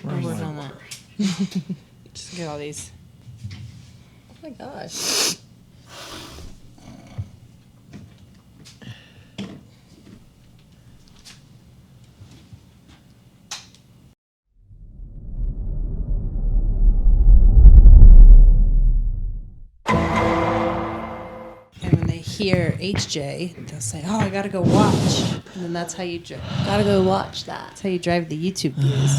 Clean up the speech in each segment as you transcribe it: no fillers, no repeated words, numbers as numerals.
I'll work on that. Just get all these. Oh my gosh. And when they hear HJ, they'll say, "Oh, I gotta go watch," and then that's how you Gotta go watch that. that's how you drive the YouTube views.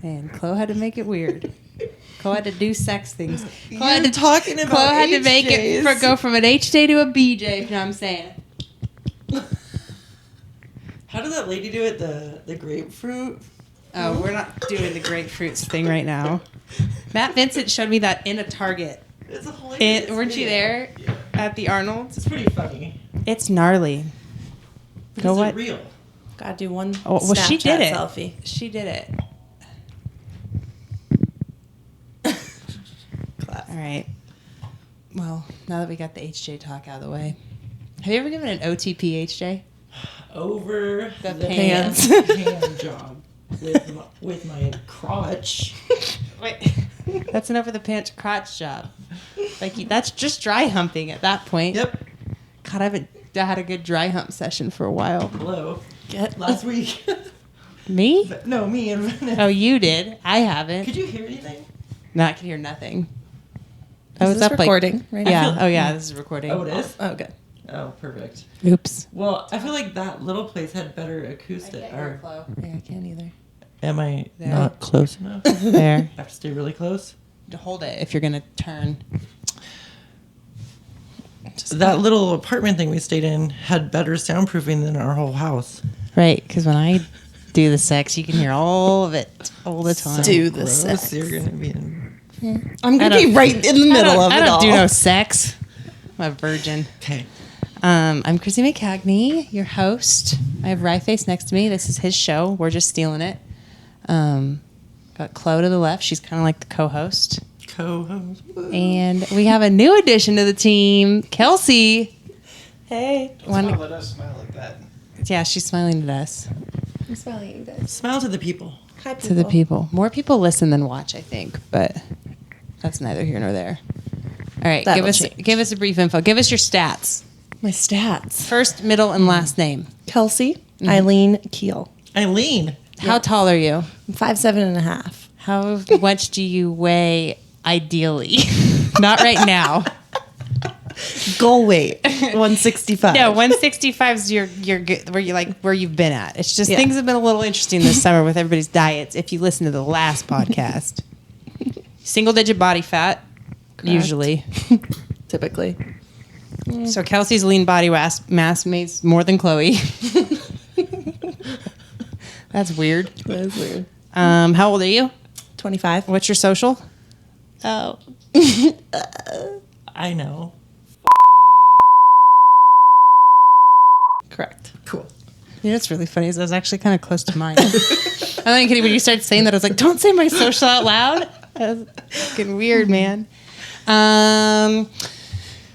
And Chloe had to make it weird. Chloe had to do sex things. Chloe had to talking about Chloe had to make it HJs. go from an HJ to a BJ. You know what I'm saying? How did that lady do it? The grapefruit? Oh, we're not doing the grapefruits thing right now. Matt Vincent showed me that in a Target. It's a hilarious Weren't you video. there Yeah. at the Arnold's? It's pretty funny. It's gnarly. But Go is what? it real? Gotta do one Oh, well, she Snapchat did it. selfie. She did it. Class. All right. Well, now that we got the HJ talk out of the way, have you ever given an OTP HJ? Over The the pants. hand job with my crotch. Wait, that's an over the pants crotch job. Like that's just dry humping at that point. Yep. God, I haven't had a good dry hump session for a while. Hello. Last week. Me? No, me and Vanessa. Oh, you did. I haven't. Could you hear anything? No, I could hear nothing. Is this recording right Yeah. now? Oh, yeah. This is recording. Oh, it is? Oh, good. Oh, perfect. Oops. Well, I feel like that little place had better acoustic. Or Yeah, I can't either. am I There. not close enough? There. I have to stay really close. To hold it if you're gonna turn. That little apartment thing we stayed in had better soundproofing than our whole house. Right, because when I do the sex, you can hear all of it all the time. Do the Gross, sex. You're gonna be in. I'm I gonna be don't- right in the middle of it I don't all. do no sex. I'm a virgin. Okay. I'm Chrissy McCagney, your host. I have Ryeface next to me. This is his show. We're just stealing it. Got Chloe to the left. She's kind of like the co-host. Co-host. And we have a new addition to the team, Kelsey. Hey, One- Let us smile like that. Yeah, she's smiling at us. I'm smiling at you guys. Smile to the people. Hi, To the people. More people listen than watch, I think, but that's neither here nor there. All right, That'll give us a brief info. Give us your stats. My stats. First, middle, and last name. Kelsey, Eileen Keel. Eileen. How tall are you? I'm 5'7.5". How much do you weigh ideally? Not right now. Goal weight 165. No, 165 is your good, where you've been at. It's just Yeah. things have been a little interesting this summer with everybody's diets. If you listen to the last podcast, single digit body fat usually. typically. So Kelsey's lean body mass makes more than Chloe. That's weird. That is weird. How old are you? 25. What's your social? Oh. I know. Correct. Cool. You know what's really funny is that was actually kind of close to mine. I'm not kidding. When you started saying that, I was like, don't say my social out loud. That was fucking weird, man.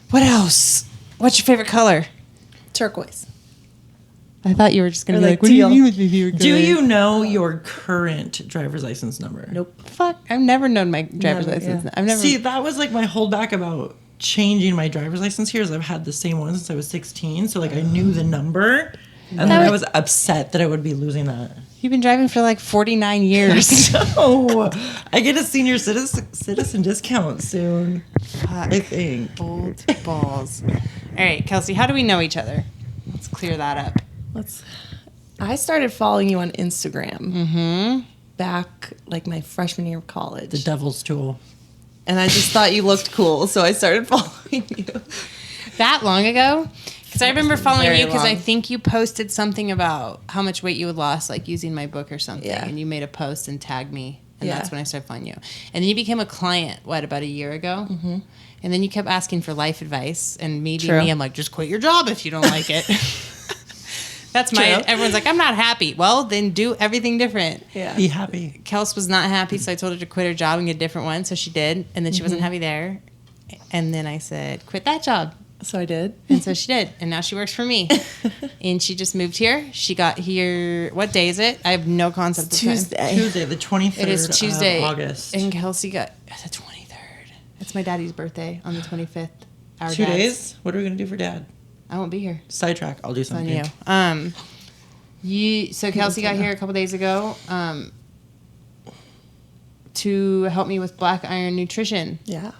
What else? What's your favorite color? Turquoise. I thought you were just going to Or be like like, what do you teal. mean with me favorite color? Do you know your current driver's license number? Nope. Fuck. I've never known my driver's Never, license. yeah. I've never. See, that was like my holdback about changing my driver's license here is I've had the same one since I was 16. So like I knew the number. And then I was upset that I would be losing that. You've been driving for like 49 years. Oh, I get a senior citizen discount soon. Fuck. I think. Old balls. All right, Kelsey, how do we know each other? Let's clear that up. I started following you on Instagram Mm-hmm. back like my freshman year of college. The devil's tool. And I just thought you looked cool, so I started following you. That long ago? Because I remember following Very you because I long. think you posted something about how much weight you had lost, like using my book or something. Yeah. And you made a post and tagged me. And Yeah. that's when I started following you. And then you became a client, about a year ago? Mm-hmm. And then you kept asking for life advice. And me being True. me, I'm like, just quit your job if you don't like it. That's my, True. everyone's like, I'm not happy. Well, then do everything different. Yeah. Be happy. Kels was not happy, so I told her to quit her job and get a different one. So she did. And then she wasn't happy there. And then I said, quit that job. So I did. And so she did. And now she works for me. And she just moved here. She got here. What day is it? I have no concept of time. Tuesday, the 23rd It is Tuesday. of August. And Kelsey got the 23rd. It's my daddy's birthday on the 25th. Our 2 dad's. days? What are we going to do for Dad? I won't be here. Sidetrack. I'll do It's on something. you. So Kelsey got here a couple days ago to help me with Black Iron Nutrition. Yeah.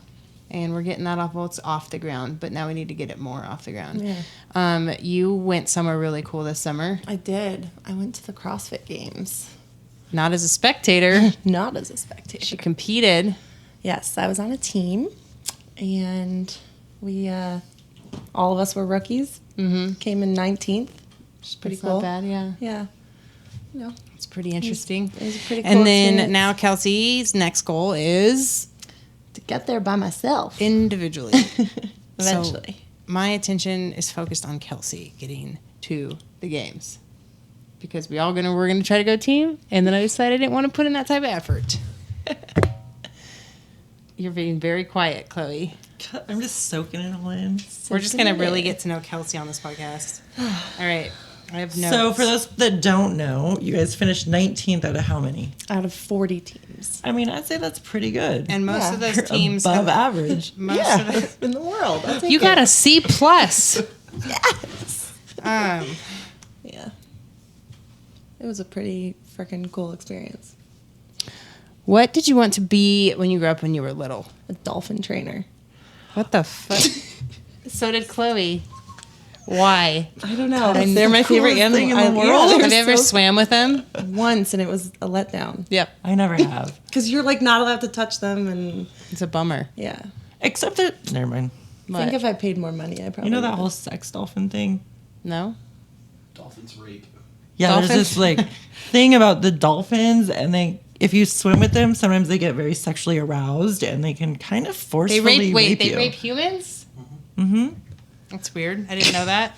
And we're getting that off. Well, it's off the ground, but now we need to get it more off the ground. Yeah. You went somewhere really cool this summer. I did. I went to the CrossFit Games. Not as a spectator. Not as a spectator. She competed. Yes, I was on a team, and we, all of us were rookies. Mm-hmm. Came in 19th, which is pretty That's cool. not bad, yeah. Yeah. You know, It's pretty interesting. it was a pretty cool And then experience. now Kelsey's next goal is To get there by myself. individually. Eventually. So my attention is focused on Kelsey getting to the games. Because we're gonna try to go team, and then I decided I didn't want to put in that type of effort. You're being very quiet, Chloe. I'm just soaking it all in. We're just gonna really get to know Kelsey on this podcast. All right, I have notes. So for those that don't know, you guys finished 19th out of how many? Out of 40 teams. I mean, I'd say that's pretty good. and most Yeah. of those You're teams above have, average. most of the, In the world. I'll take you it. got a C plus. Yes. Um, Yeah. It was a pretty freaking cool experience. what did you want to be when you grew up when you were little? A dolphin trainer. What the fuck? So did Chloe. Why? I don't know. That's They're the my favorite coolest animal thing in the Yeah, world. they're Have you ever so- swam with them? once, and it was a letdown. Yep. I never have. Because you're like not allowed to touch them, and It's a bummer. yeah. Except that, never mind. I What? think if I paid more money, I probably. You know that would. whole sex dolphin thing? No? Dolphins rape. Yeah, Dolphins? there's this like thing about the dolphins, and if you swim with them, sometimes they get very sexually aroused, and they can kind of They forcefully rape. They you. rape humans. Mm-hmm. That's weird. I didn't know that.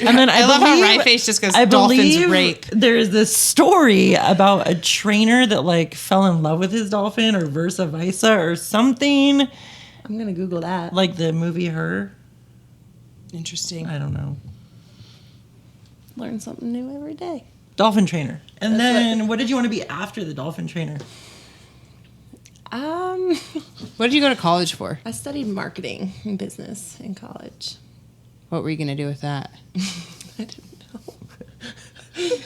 And then I love how believe- Ryeface just goes. I Dolphins believe rape. there is this story about a trainer that like fell in love with his dolphin, or versa versa, or something I'm gonna Google that. like the movie Her. Interesting. I don't know. Learn something new every day. Dolphin trainer. And That's then what did you want to be after the dolphin trainer? What did you go to college for? I studied marketing and business in college. What were you going to do with that? I didn't know.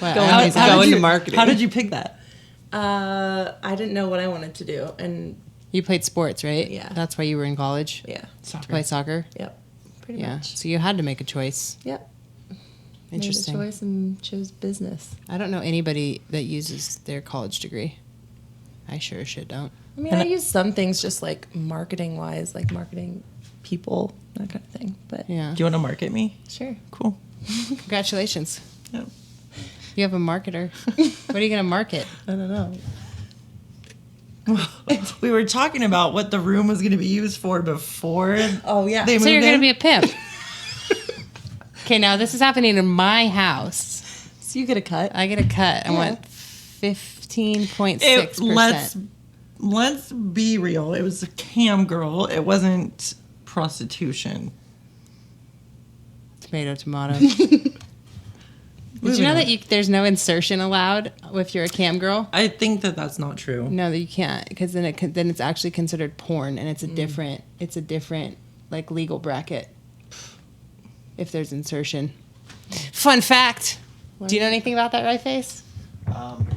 What, Go I on. always- Go did into you- marketing. How did you pick that? I didn't know what I wanted to do, and You played sports, right? Yeah. That's why you were in college? yeah, To play soccer? yep, pretty Yeah. much. So you had to make a choice. Yep. Interesting. Made a choice and chose business. I don't know anybody that uses their college degree. I sure as shit don't. I mean, I use some things just like marketing wise, like marketing people, that kind of thing. But Yeah. Do you want to market me? sure. Cool. Congratulations. Yep. You have a marketer. What are you going to market? I don't know. We were talking about what the room was going to be used for before. Oh yeah. They So moved you're going to in. be a pimp. Okay, now this is happening in my house. So you get a cut. I get a cut. I Yeah. want 15.6%. Let's be real. It was a cam girl. It wasn't prostitution. Tomato, tomato. Did you know that there's no insertion allowed if you're a cam girl? I think that that's not true. No, that you can't, because then then it's actually considered porn, and it's a different like legal bracket if there's insertion. Fun fact. Do you know anything about that, Ryeface?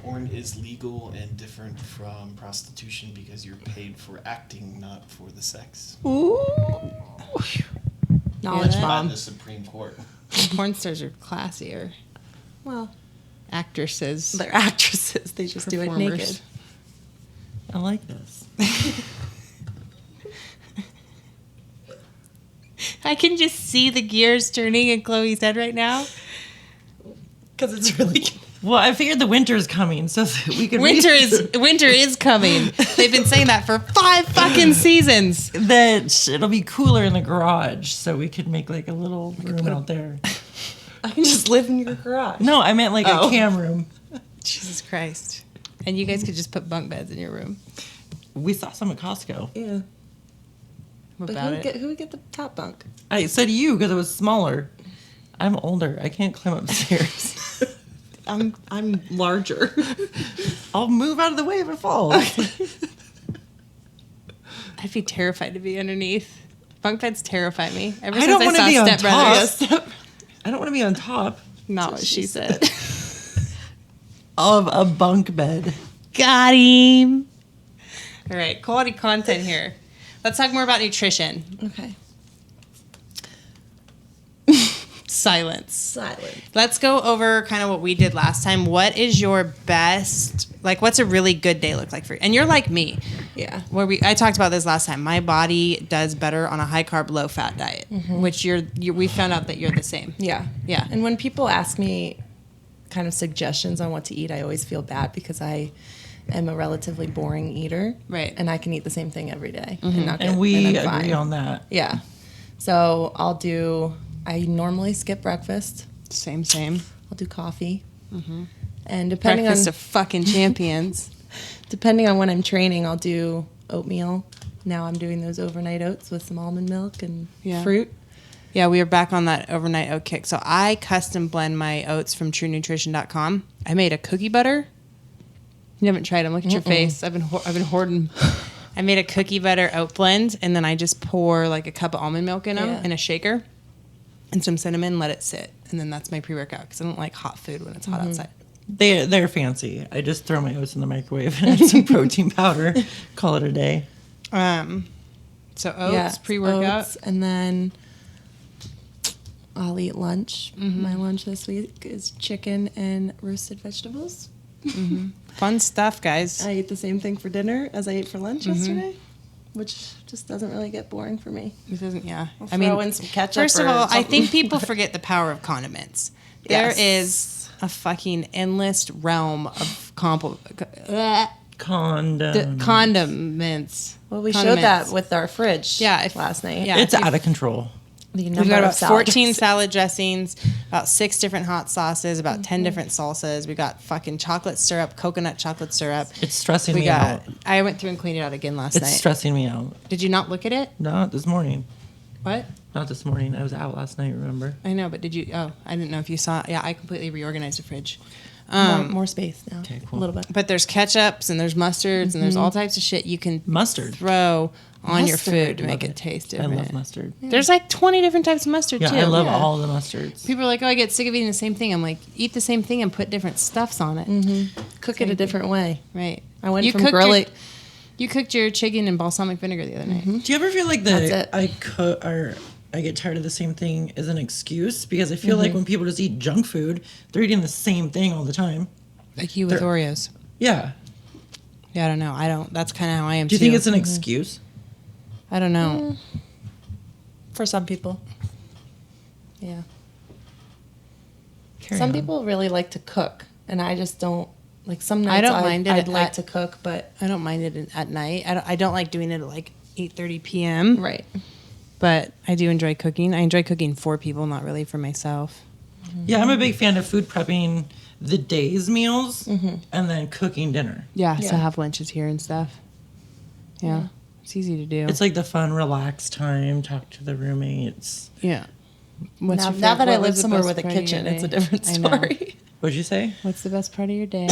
Porn is legal and different from prostitution because you're paid for acting, not for the sex. Ooh. Knowledge Yeah. By bomb. the Supreme Court. Porn stars are classier. Well, Actresses. they're actresses. They just do it Performers. naked. I like this. I can just see the gears turning in Chloe's head right now. Because it's really. Well, I figured the winter is coming, so that we could Winter is coming. They've been saying that for 5 fucking seasons. that it'll be cooler in the garage, so we could make like a little room out there. I can just live in your garage. No, I meant like Oh. a cam room. Jesus Christ. And you guys could just put bunk beds in your room. We saw some at Costco. Yeah. I'm But about it. who would get the top bunk? I said you because it was smaller. I'm older. I can't climb upstairs. I'm larger. I'll move out of the way if it falls. I'd be terrified to be underneath. Bunk beds terrify me. Ever I since don't I want to saw be on Step Brothers. top. I don't want to be on top Not what she said. of a bunk bed. Got him. All right, quality content here. Let's talk more about nutrition. Okay. Silence. Silent. Let's go over kind of what we did last time. What is your best, like, what's a really good day look like for you? And you're like me. Yeah. I talked about this last time. My body does better on a high carb, low fat diet, which we found out that you're the same. Yeah. Yeah. And when people ask me kind of suggestions on what to eat, I always feel bad because I am a relatively boring eater. Right. And I can eat the same thing every day. And, not And get- we I'm agree fine. on that. Yeah. So I normally skip breakfast. Same. I'll do coffee. And depending Breakfast on of fucking champions. depending on when I'm training, I'll do oatmeal. Now I'm doing those overnight oats with some almond milk and Yeah. fruit. Yeah, we are back on that overnight oat kick. So I custom blend my oats from TrueNutrition.com. I made a cookie butter. You haven't tried them. Look at your face. I've been hoarding. I made a cookie butter oat blend, and then I just pour like a cup of almond milk in them Yeah. in a shaker and some cinnamon, let it sit. And then that's my pre-workout because I don't like hot food when it's hot outside. They're fancy. I just throw my oats in the microwave and add some protein powder. Call it a day. So oats, pre-workout. oats, and then I'll eat lunch. My lunch this week is chicken and roasted vegetables. Fun stuff, guys. I ate the same thing for dinner as I ate for lunch yesterday, which just doesn't really get boring for me. It doesn't, yeah. I'll I mean, throw in some ketchup first of or all, I something. think people forget the power of condiments. There Yes. is a fucking endless realm of condiments. Well, we showed Condiments. that with our fridge Yeah, last night. yeah. It's out of control. The We've number got of about salad 14 dressings. salad dressings, about 6 different hot sauces, about 10 different salsas. We got fucking chocolate syrup, coconut chocolate syrup. It's stressing We me got. out. I went through and cleaned it out again last It's night. stressing me out. Did you not look at it? Not this morning. What? Not this morning. I was out last night, remember? I know, but did you? Oh, I didn't know if you saw. Yeah, I completely reorganized the fridge. More space now. Okay, cool. A little bit. But there's ketchups and there's mustards and there's all types of shit you can Mustard. throw on your Mustard. food to Love make it it. taste I different. love mustard. There's like 20 different types of mustard Yeah, too. I love all the mustards. People are like, oh, I get sick of eating the same thing. I'm like, eat the same thing and put different stuffs on it. Cook it a different way. Right. I went from cooked grilling. You cooked your chicken in balsamic vinegar the other night. Do you ever feel like That's that it. I get tired of the same thing as an excuse? Because I feel like when people just eat junk food, they're eating the same thing all the time. Like you with They're- Oreos. Yeah. Yeah, I don't know. I don't. That's kind of how I am. Do you too. think it's an excuse? I don't know. For some people. Yeah. Carry Some on. people really like to cook, and I just don't. Like some nights I don't mind it I'd like at- to cook, but I don't mind it at night. I don't like doing it at like 8:30 p.m. right. But I do enjoy cooking. I enjoy cooking for people, not really for myself. Yeah, I'm a big fan of food prepping the day's meals and then cooking dinner. Yeah, so Yeah. have lunches here and stuff. Yeah. It's easy to do. It's like the fun, relaxed time, talk to the roommates. yeah. Now that I live somewhere with a kitchen, it's a different story. What'd you say? What's the best part of your day?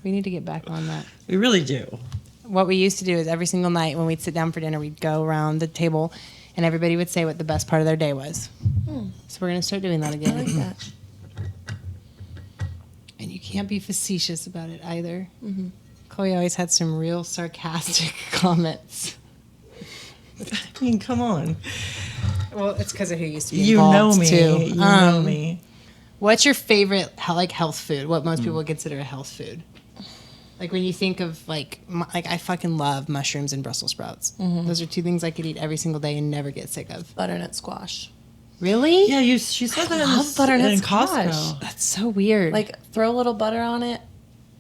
We need to get back on that. We really do. What we used to do is every single night when we'd sit down for dinner, we'd go around the table and everybody would say what the best part of their day was. So we're going to start doing that I again. like that. And you can't be facetious about it either. Chloe always had some real sarcastic comments. I mean, come on. Well, it's because of who used to be You know involved, me. too. You know me. What's your favorite health food? What most people would consider a health food? Like when you think of like I fucking love mushrooms and Brussels sprouts. Those are 2 things I could eat every single day and never get sick of. Butternut squash. Really? Yeah, she said that love butternut in squash. Costco. That's so weird. Like throw a little butter on it,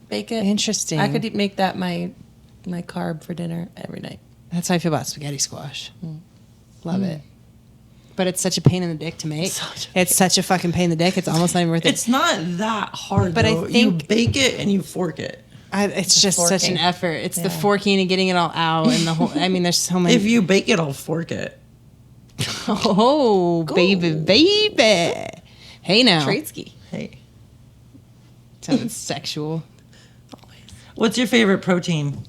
bake it. Interesting. I could make that my carb for dinner every night. That's how I feel about spaghetti squash. Love it. But it's such a pain in the dick to make. It's such a fucking pain in the dick. It's almost not even worth it. It's not that hard, But I though. think- you bake it and you fork it. It's just such an forking. effort. It's the Yeah. forking and getting it all out and the whole. I mean, there's so many. If you bake it, I'll fork it. Oh, baby, baby. Hey now. Tradesky. Hey. Sounds sexual. What's your favorite protein?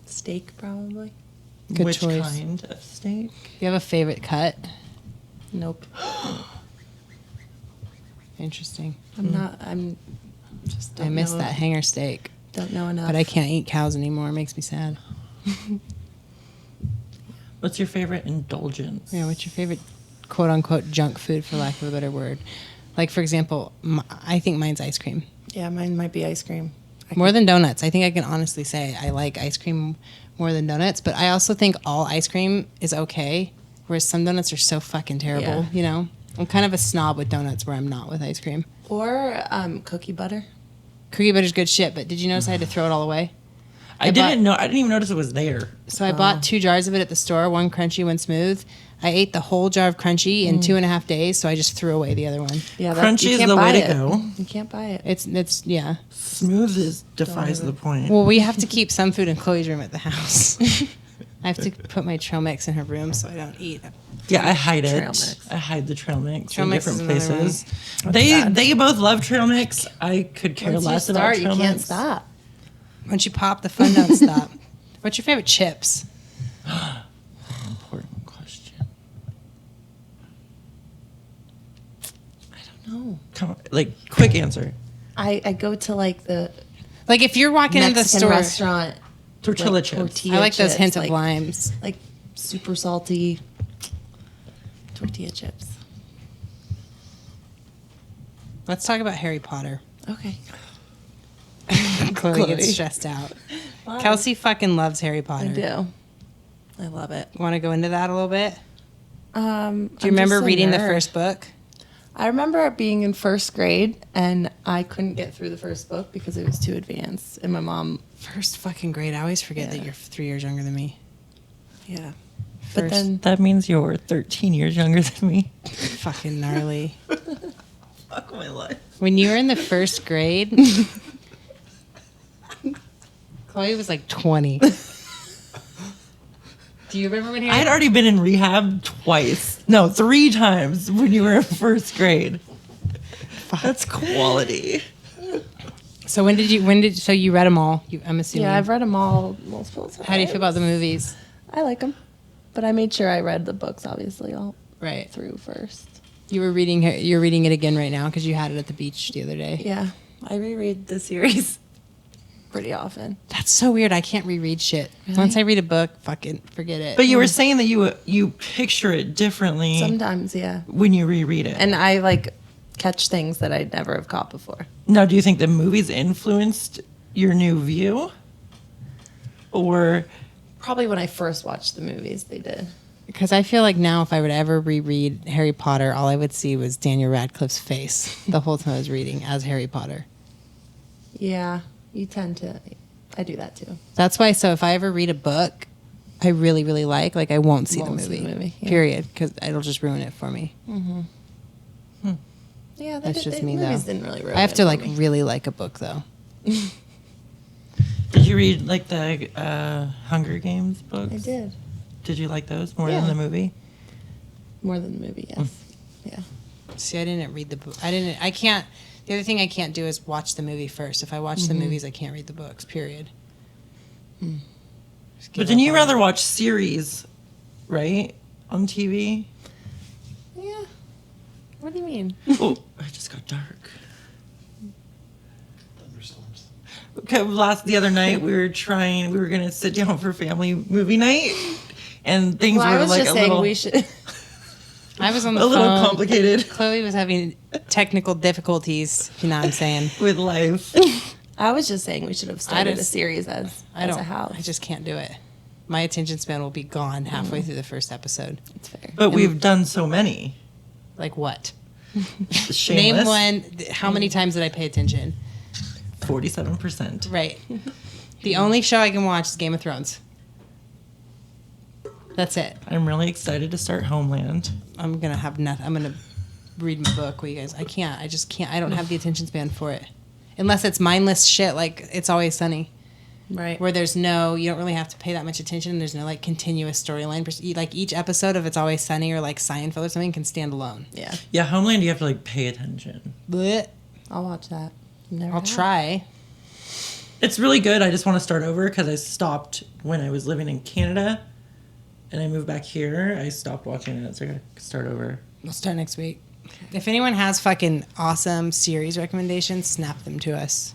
Steak probably. Good Which choice. kind of steak? You have a favorite cut? Nope. Interesting. I'm just don't I miss know, that hanger steak, Don't know enough. but I can't eat cows anymore. It makes me sad. What's your favorite indulgence? Yeah, what's your favorite quote unquote junk food, for lack of a better word? Like, for example, I think mine's ice cream. Yeah, mine might be ice cream. More than donuts. I think I can honestly say I like ice cream more than donuts, but I also think all ice cream is okay, whereas some donuts are so fucking terrible, Yeah. you know? I'm kind of a snob with donuts where I'm not with ice cream. Or cookie butter. Cookie butter's good shit, but did you notice I had to throw it all away? I didn't even notice it was there. So I bought 2 jars of it at the store, one crunchy, one smooth. I ate the whole jar of crunchy in 2.5 days, so I just threw away the other one. Yeah, Crunchy you is can't the buy way to it. go. You can't buy it. It's yeah. Smooth defies the point. Well, we have to keep some food in Chloe's room at the house. I have to put my trail mix in her room so I don't eat. Yeah, I hide Trail it. mix. I hide the trail mix Trail in mix different is another places. one. They both love trail mix. I could care Once you less about start, you trail can't mix. stop. Once you pop, the fun don't stop. What's your favorite chips? Important question. No. Come on, like quick answer. I go to like the Like if you're walking into the Mexican store, restaurant. Tortilla like, chips. tortilla I like those chips, hint of like- limes. Like super salty tortilla chips. Let's talk about Harry Potter. Okay. Chloe gets stressed out. Kelsey fucking loves Harry Potter. I do. I love it. Want to go into that a little bit? Do Do you remember reading the first book? I remember it being in first grade, and I couldn't get through the first book because it was too advanced. And my mom, First fucking grade. I always forget that Yeah. you're 3 years younger than me. yeah. First- But then That means you're 13 years younger than me. Fucking gnarly. Fuck my life. When you were in the first grade, Chloe was like 20. Do you remember when he I had already been in rehab twice. No, 3 times when you were in first grade. That's quality. So so you read them all? I'm assuming. yeah, I've read them all multiple times. How do you feel about the movies? I like them, but I made sure I read the books obviously all Right. through first. You're reading it again right now because you had it at the beach the other day. Yeah, I reread the series pretty often. That's so weird. I can't reread shit. Once I read a book, fucking forget it. But you were saying that you picture it differently Sometimes, yeah, when you reread it. and I like catch things that I'd never have caught before. Now, do you think the movies influenced your new view? Or Probably when I first watched the movies, they did. Because I feel like now if I were to ever reread Harry Potter, all I would see was Daniel Radcliffe's face the whole time I was reading as Harry Potter. Yeah, you tend to. I do that too. That's why, so if I ever read a book I really, really like I won't see Won't the see movie. the movie, yeah. Period. Because it'll just ruin it for me. Yeah, That's just me, movies though. didn't really ruin I have it to for like me. really like a book though. did you read like the Hunger Games books? I did Did you like those more Yeah. than the movie? more than the movie. Yes. Yeah. See, I didn't read the book. I can't. The other thing I can't do is watch the movie first. If I watch the movies, I can't read the books. Period. Just give But then up you on rather it. watch series, right? On TV? Yeah. What do you mean? Oh, it just got dark. Thunderstorms. Okay, the other night we were gonna sit down for family movie night, and things Well, were I was like just a saying little, we should. I was on the a little phone. complicated Chloe was having technical difficulties. If you know what I'm saying. with life. I was just saying we should have started a just- series as I don't. a house. I just can't do it. My attention span will be gone halfway through the first episode. It's fair. But we've done so many. Like what? Shameless. Name one. How many times did I pay attention? 47%. Right. The only show I can watch is Game of Thrones. That's it. I'm really excited to start Homeland. I'm gonna have nothing. I'm gonna read my book with you guys. I can't. I just can't. I don't have the attention span for it. Unless it's mindless shit like It's Always Sunny. Right. Where there's no, you don't really have to pay that much attention. There's no like continuous storyline. Like each episode of It's Always Sunny or like Seinfeld or something can stand alone. Yeah. Yeah, Homeland, you have to like pay attention. Blech. I'll watch that. I'll try. It's really good. I just want to start over because I stopped when I was living in Canada and I moved back here. I stopped watching it, so I gotta start over. We'll start next week. If anyone has fucking awesome series recommendations, snap them to us.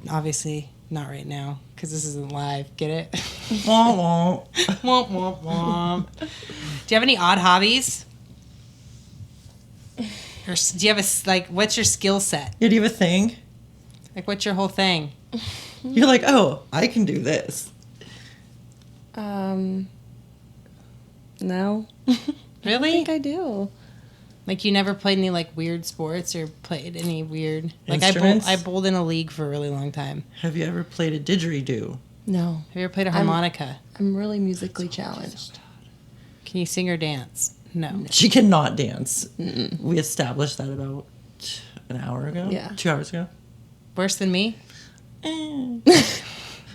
Obviously, not right now because this isn't live. Get it? Womp womp. Womp womp womp. Do you have any odd hobbies? Or do you have what's your skill set? Yeah, do you have a thing? Like, what's your whole thing? You're like, oh, I can do this. No. Really? I think I do. Like, you never played any, like, weird sports or played any weird... Like, Instruments? I bowled in a league for a really long time. Have you ever played a didgeridoo? No. Have you ever played a harmonica? I'm really musically challenged. Can you sing or dance? No. She cannot dance. We established that about an hour ago. Yeah. 2 hours ago. Worse than me?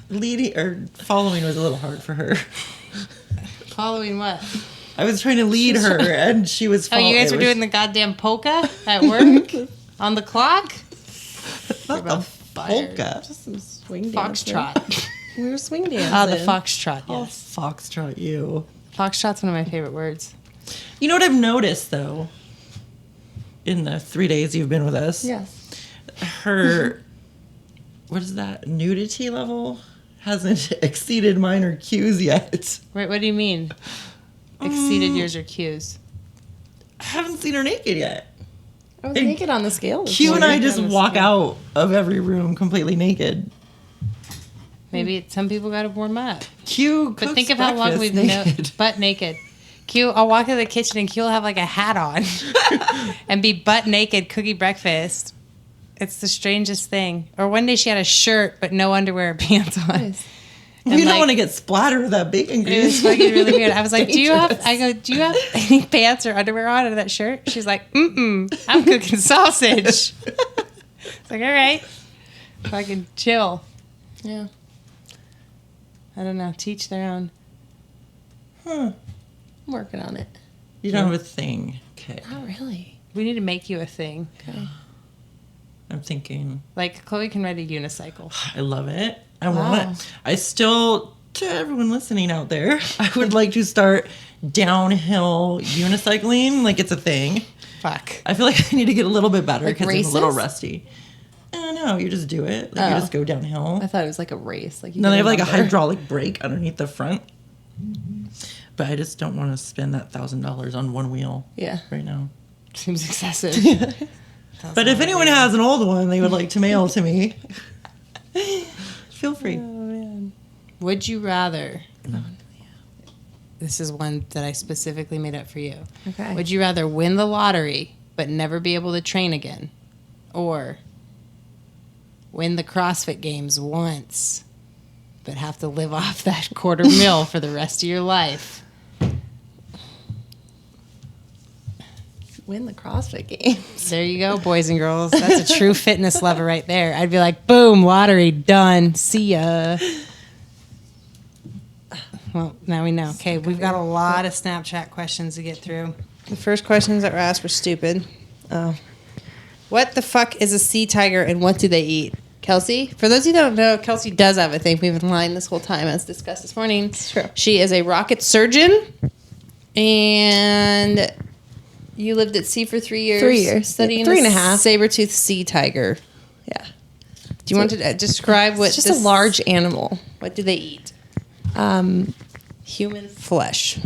Leading or following was a little hard for her. Following what? I was trying to lead her, and she was. Oh, you guys were doing the goddamn polka at work? On the clock? not the fired. polka. Just some swing dancing. Foxtrot. We were swing dancing. Oh, the foxtrot, Oh, yes. foxtrot, you. Foxtrot's one of my favorite words. You know what I've noticed though? In the 3 days you've been with us, Yes. her, what is that, nudity level hasn't exceeded mine or Q's yet. Wait, what do you mean? Exceeded yours or Q's? I haven't seen her naked yet. I was And naked on the scale. this Q and I morning. just walk out of every room completely naked. Maybe some people got to warm up. Q But cooks think of how long breakfast we've naked. butt naked. Q, I'll walk into the kitchen and Q will have like a hat on and be butt naked cooking breakfast. It's the strangest thing. Or one day she had a shirt but no underwear or pants on. Nice. You And, don't like, want to get splattered with that bacon It was grease. fucking really weird. I was like, do you Dangerous. have any pants or underwear on under that shirt? She's like, I'm cooking sausage. It's like, all right. Fucking chill. Yeah. I don't know. Teach their own. I'm working on it. You don't have a thing. Okay. Not really. We need to make you a thing. Okay. I'm thinking, Like, Chloe can ride a unicycle. I love it. I Wow. want it. I still, to everyone listening out there, I would like to start downhill unicycling like it's a thing. Fuck. I feel like I need to get a little bit better Like because I'm a little races? rusty. I don't know. You just do it. Like you Oh. just go downhill. I thought it was like a race. Like you No, get they have like a number. hydraulic brake underneath the front. But I just don't want to spend that $1,000 on one wheel Yeah. right now. Seems excessive. But if anyone has an old one they would like to mail to me, feel free. Would you rather? This is one that I specifically made up for you. Okay. Would you rather win the lottery but never be able to train again, or win the CrossFit Games once but have to live off that $250,000 for the rest of your life? Win the CrossFit Games. There you go, boys and girls. That's a true fitness lover right there. I'd be like, boom, lottery, done. See ya. Well, now we know. Okay, we've got a lot of Snapchat questions to get through. The first questions that were asked were stupid. What the fuck is a sea tiger and what do they eat? Kelsey? For those of you who don't know, Kelsey does have a thing. We've been lying this whole time, as discussed this morning. It's true. She is a rocket surgeon, and you lived at sea for 3 years. 3 years. Studying 3.5. saber-toothed sea tiger. Yeah. Do you want to describe what It's just this- a large animal. What do they eat? Human. Flesh.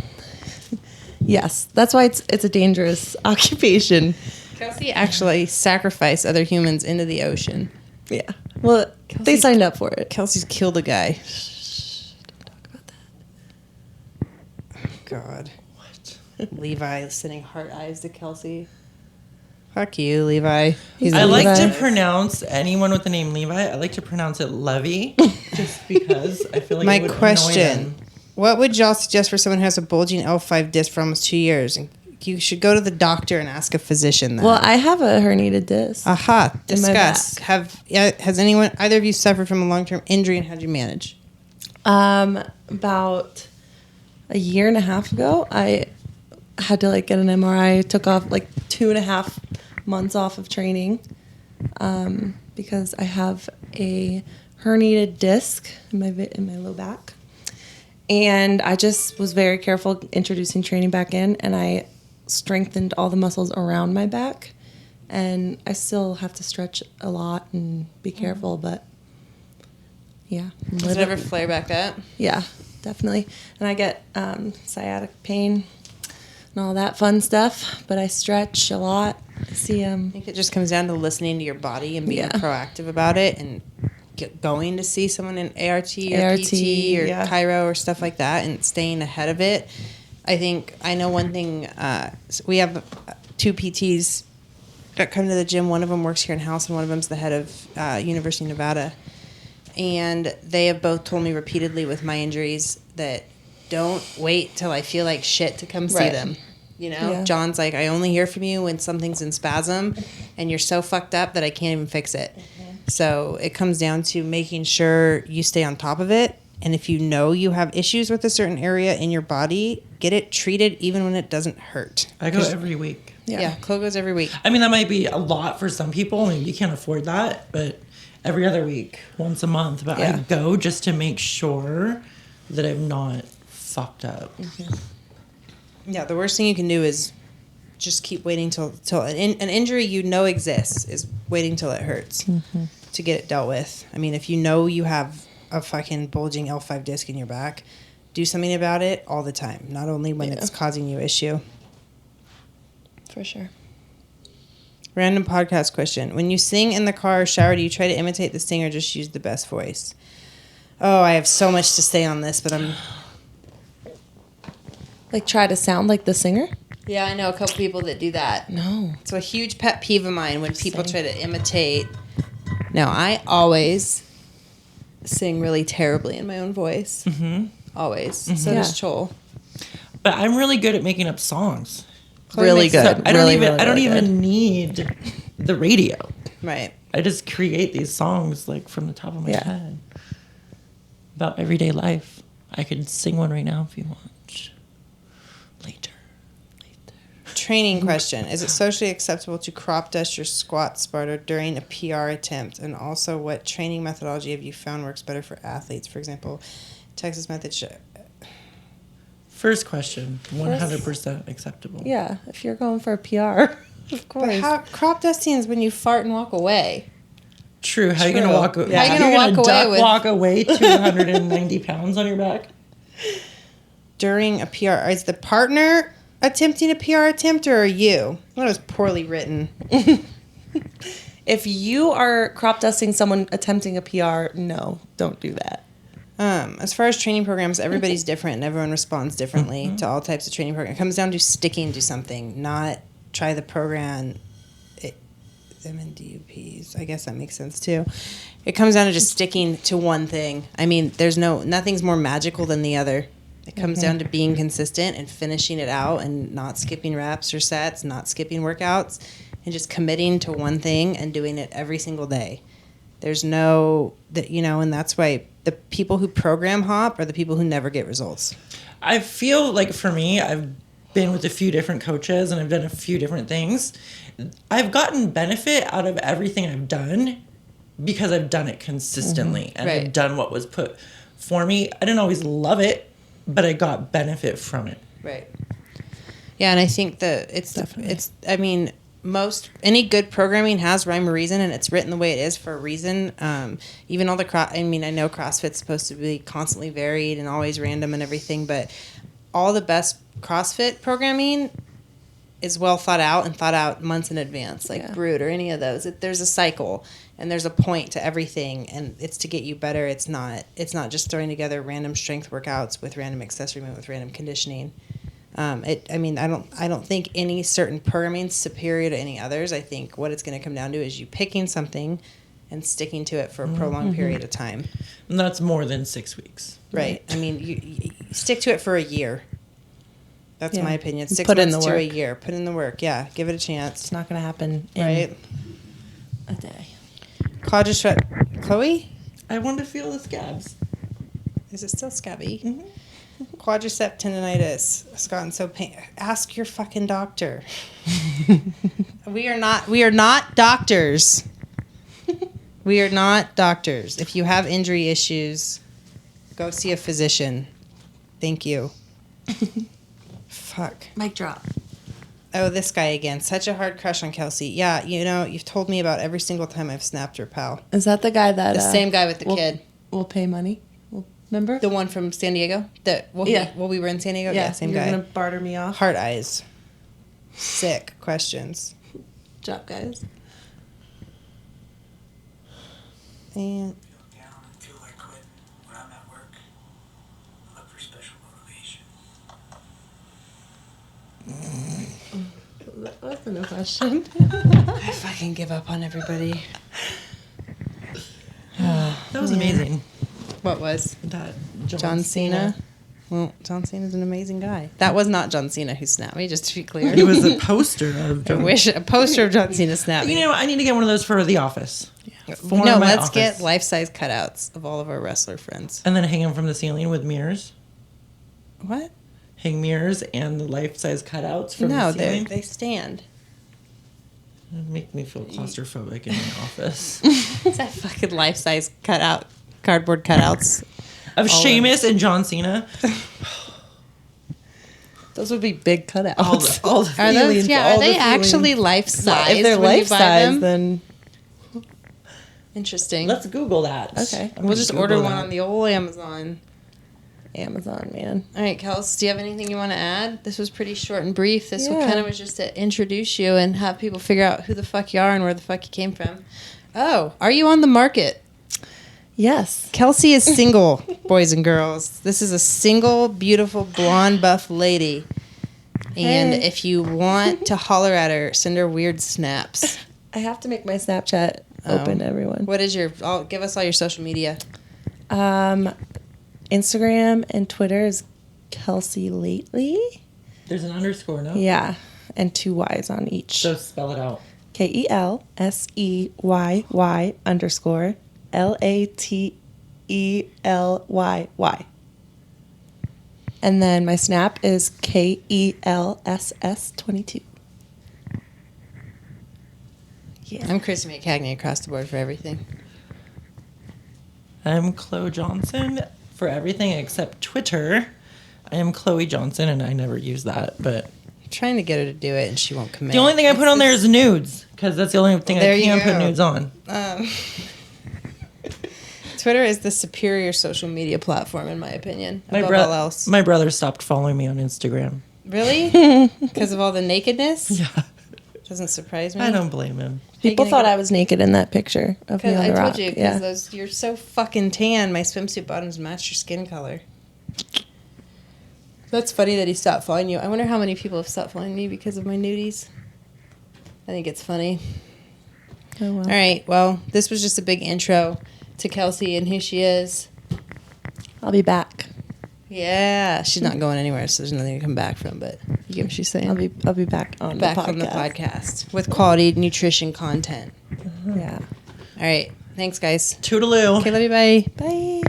Yes. That's why it's a dangerous occupation. Kelsey actually sacrificed other humans into the ocean. Yeah. Well, they Kelsey's- signed up for it. Kelsey's killed a guy. Don't talk about that. God. What? Levi sending heart eyes to Kelsey. Fuck you, Levi. He's I a like Levi. to pronounce anyone with the name Levi. I like to pronounce it Levy, just because I feel like My it would annoy question. them. What would y'all suggest for someone who has a bulging L5 disc for almost 2 years and You should go to the doctor and ask a physician that. Well, I have a herniated disc. Aha, in my discuss. back. Has either of you suffered from a long-term injury, and how did you manage? About a year and a half ago, I had to get an MRI. I took off 2.5 months off of training because I have a herniated disc in my low back. And I just was very careful introducing training back in, and I strengthened all the muscles around my back. And I still have to stretch a lot and be careful, but yeah. Does it ever flare back up? Yeah, definitely. And I get sciatic pain and all that fun stuff, but I stretch a lot. I think it just comes down to listening to your body and being proactive about it, and going to see someone in ART or PT or chiro or stuff like that, and staying ahead of it. I know one thing. We have 2 PTs that come to the gym. One of them works here in house, and one of them's the head of University of Nevada. And they have both told me repeatedly with my injuries that don't wait till I feel like shit to come see them. John's like, I only hear from you when something's in spasm and you're so fucked up that I can't even fix it. So it comes down to making sure you stay on top of it. And if you know you have issues with a certain area in your body, get it treated even when it doesn't hurt. I go every week. Yeah, Chloe goes every week. I mean, that might be a lot for some people. I mean, you can't afford that, but every other week, once a month. But I go just to make sure that I'm not fucked up. Mm-hmm. Yeah, the worst thing you can do is just keep waiting till an injury exists is waiting till it hurts to get it dealt with. I mean, if you know you have a fucking bulging L5 disc in your back, do something about it all the time, not only when it's causing you issue. For sure. Random podcast question. When you sing in the car or shower, do you try to imitate the singer or just use the best voice? Oh, I have so much to say on this, but I'm... try to sound like the singer? Yeah, I know a couple people that do that. No. It's a huge pet peeve of mine when people try to imitate. No, I always sing really terribly in my own voice. Mm-hmm. Always. Mm-hmm. So does Chol. But I'm really good at making up songs. Really good. So I don't even need the radio. Right. I just create these songs from the top of my head about everyday life. I could sing one right now if you want. Later. Training question. Is it socially acceptable to crop dust your squat Sparta during a PR attempt? And also, what training methodology have you found works better for athletes? For example, Texas method. First question, 100% acceptable. Yeah, if you're going for a PR, of course. But crop dusting is when you fart and walk away. True. How are you going to walk away? How are you going to walk away 290 pounds on your back? During a PR, is the partner attempting a PR attempt, or are you? That was poorly written. If you are crop dusting someone attempting a PR, no, don't do that. As far as training programs, everybody's different and everyone responds differently to all types of training programs. It comes down to sticking to something, not try the program. MNDUPs, I guess that makes sense too. It comes down to just sticking to one thing. I mean, nothing's more magical than the other. It comes down to being consistent and finishing it out and not skipping reps or sets, not skipping workouts, and just committing to one thing and doing it every single day. There's and that's why the people who program hop are the people who never get results. I feel like for me, I've been with a few different coaches and I've done a few different things. I've gotten benefit out of everything I've done because I've done it consistently and I've done what was put for me. I didn't always love it, but I got benefit from it. Right. Yeah, and I think that any good programming has rhyme or reason, and it's written the way it is for a reason. Even all I know CrossFit's supposed to be constantly varied and always random and everything, but all the best CrossFit programming is well thought out months in advance, Brood or any of those. There's a cycle and there's a point to everything, and it's to get you better. It's not just throwing together random strength workouts with random accessory movement with random conditioning. I don't think any certain programming is superior to any others. I think what it's going to come down to is you picking something and sticking to it for a prolonged period of time. And that's more than 6 weeks. Right. I mean, you stick to it for a year. That's Yeah. my opinion. 6 Put in months the to a work. year. Put in the work. Yeah, give it a chance. It's not going to happen in Right? a day. Chloe? I want to feel the scabs. Is it still scabby? Mm-hmm. Quadricep tendonitis. It's gotten so pain. Ask your fucking doctor. We are not doctors. We are not doctors. If you have injury issues, go see a physician. Thank you. Fuck. Mic drop. Oh, this guy again. Such a hard crush on Kelsey. Yeah, you've told me about every single time I've snapped her, pal. Is that the guy that... The same guy with the kid. We'll pay money. Remember? The one from San Diego? We were in San Diego? Yeah, same guy. You're going to barter me off? Heart eyes. Sick questions. Job, guys. And Feel down and feel like quitting when I'm at work. I look for special motivation. That wasn't a question. I fucking give up on everybody. That was amazing. What was? That John Cena. Well, John Cena's an amazing guy. That was not John Cena who snapped me, just to be clear. He was a poster of I John. wish a poster of John Cena snapped me. You know, I need to get one of those for the office. For No, my let's office. get life-size cutouts of all of our wrestler friends. And then hang them from the ceiling with mirrors. What? Hang mirrors and the life-size cutouts from No, the ceiling. they stand. It'd make me feel claustrophobic in my office. Is that fucking life-size cardboard cutouts? Of Sheamus and John Cena. Those would be big cutouts. All the Are those? feelings, Yeah. all Are they the actually feelings. life-size? If they're when you life buy size, them? then Interesting. Let's Google that. Okay. I'm We'll gonna just Google order that. one on the old Amazon. Amazon, man. All right, Kels, do you have anything you want to add? This was pretty short and brief. This one Yeah. kind of was just to introduce you and have people figure out who the fuck you are and where the fuck you came from. Oh, are you on the market? Yes. Kelsey is single, boys and girls. This is a single, beautiful, blonde, buff lady. And Hey. if you want to holler at her, send her weird snaps. I have to make my Snapchat open to everyone. What is give us all your social media. Instagram and Twitter is Kelsey Lately. There's an underscore, no? Yeah. And 2 Y's on each. So spell it out. KELSEYYY_LATELYY. And then my Snap is KELSS22. Yeah. I'm Chrissy McCagney across the board for everything. I'm Chloe Johnson for everything except Twitter. I am Chloe Johnson, and I never use that. But I'm trying to get her to do it, and she won't commit. the only thing I put on there is nudes, because that's the only thing There I you can put go. nudes on. Twitter is the superior social media platform, in my opinion. My, Above all else. my brother stopped following me on Instagram. Really? Because of all the nakedness? Yeah, Doesn't surprise me. I don't blame him. People gonna thought get- I was naked in that picture of me Because on I the told rock. you, Yeah. because you're so fucking tan. My swimsuit bottoms match your skin color. That's funny that he stopped following you. I wonder how many people have stopped following me because of my nudies. I think it's funny. Oh, well. All right. Well, this was just a big intro to Kelsey and who she is. I'll be back. Yeah, she's not going anywhere, so there's nothing to come back from. But you get what she's saying. I'll be back on back the podcast. on the podcast with quality nutrition content. Yeah. All right. Thanks, guys. Toodaloo. Okay, love you. Bye. Bye.